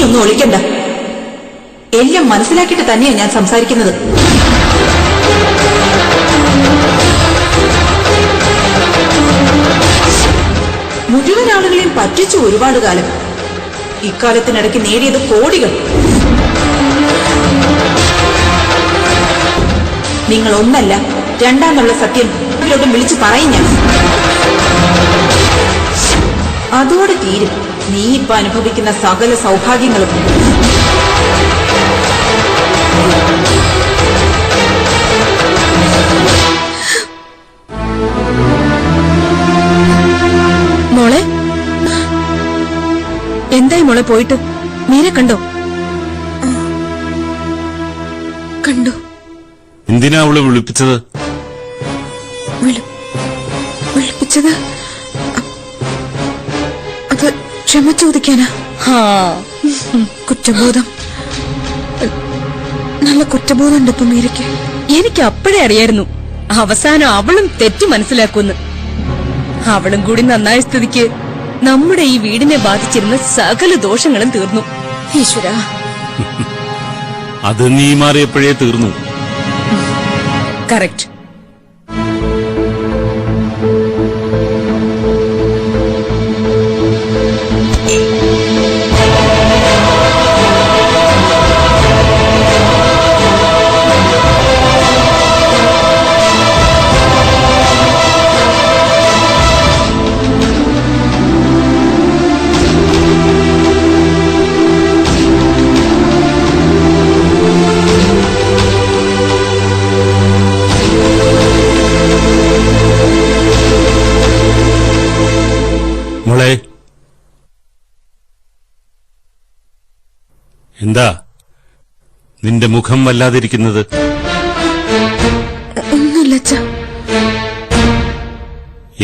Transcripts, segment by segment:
ഒന്നും ഒളിക്കണ്ട. എല്ലാം മനസ്സിലാക്കിയിട്ട് തന്നെയാ ഞാൻ സംസാരിക്കുന്നത്. മുഴുവൻ ആളുകളെയും പറ്റിച്ചു ഒരുപാട് കാലം. ഇക്കാലത്തിനിടയ്ക്ക് നേടിയത് കോടികൾ. നിങ്ങൾ ഒന്നല്ല രണ്ടാന്നുള്ള സത്യം ഇവരോടും വിളിച്ചു പറയും ഞാൻ. അതോടെ തീരും നീ ഇപ്പൊ അനുഭവിക്കുന്ന സകല സൗഭാഗ്യങ്ങളും. മോളെ, എന്തായി മോളെ പോയിട്ട്? മീരെ കണ്ടോ? കണ്ടു. എന്തിനാ അവള് വിളിപ്പിച്ചത്? വിളിപ്പിച്ചത് അത് ക്ഷമ ചോദിക്കാനാ. കുറ്റബോധം, നല്ല കുറ്റബോധം ഉണ്ട് ഇപ്പൊ മീരയ്ക്ക്. എനിക്ക് അപ്പോഴേ അറിയായിരുന്നു അവസാനം അവളും തെറ്റ് മനസ്സിലാക്കുന്നു. അവളും കൂടി നന്നായ സ്ഥിതിക്ക് നമ്മുടെ ഈ വീടിനെ ബാധിച്ചിരുന്ന സകല ദോഷങ്ങളും തീർന്നു. ഈശ്വരാ, അത് നീ മാറിയപ്പോഴേ തീർന്നു. കറക്റ്റ്. മോളെ, എന്താ നിന്റെ മുഖം വല്ലാതിരിക്കുന്നത്? ഒന്നുമില്ല അച്ഛാ.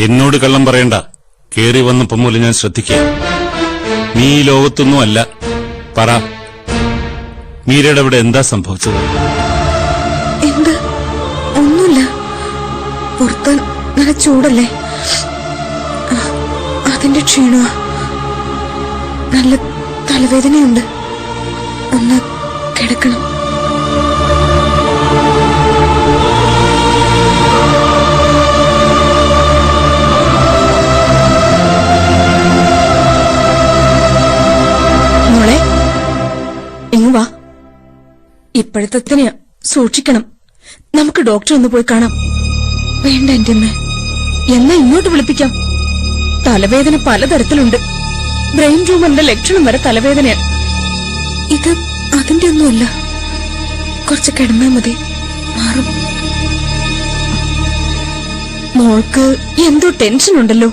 എന്നോട് കള്ളം പറയണ്ട. കേറി വന്നപ്പോ മുതൽ ഞാൻ ശ്രദ്ധിക്കാം. നീ ഈ ലോകത്തൊന്നും അല്ല. പറ, മീരയുടെ അവിടെ എന്താ സംഭവിച്ചത്? എന്ത്? ഒന്നുമില്ല. പുറത്ത് നല്ല ചൂടല്ലേ, അതിന്റെ ക്ഷീണമാ. നല്ല തലവേദനയുണ്ട്. ഒന്ന് കിടക്കണം. മോളെ, ഇങ്ങ് വാ. ഇപ്പോഴത്തെ തന്നെയാ, സൂക്ഷിക്കണം. നമുക്ക് ഡോക്ടറെ ഒന്ന് പോയി കാണാം. വേണ്ട എന്റെ അമ്മ. എന്നാ ഇങ്ങോട്ട് വിളിപ്പിക്കാം. തലവേദന പലതരത്തിലുണ്ട്. ബ്രെയിൻ ട്യൂമറിന്റെ ലക്ഷണം വരെ തലവേദനയാണ്. ഇത് അതിന്റെ ഒന്നുമല്ല. കുറച്ച് കിടന്നാ മതി, മാറും. മോൾക്ക് എന്തോ ടെൻഷൻ ഉണ്ടല്ലോ.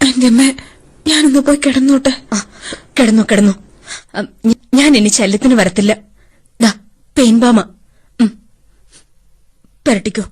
എന്റെ അമ്മ, ഞാനൊന്ന് പോയി കിടന്നോട്ടെ. കിടന്നു കിടന്നു. ഞാൻ ഇനി ശല്യത്തിന് വരത്തില്ല. ദാ പെയിൻ ബാമ. പെരട്ടിക്കോ.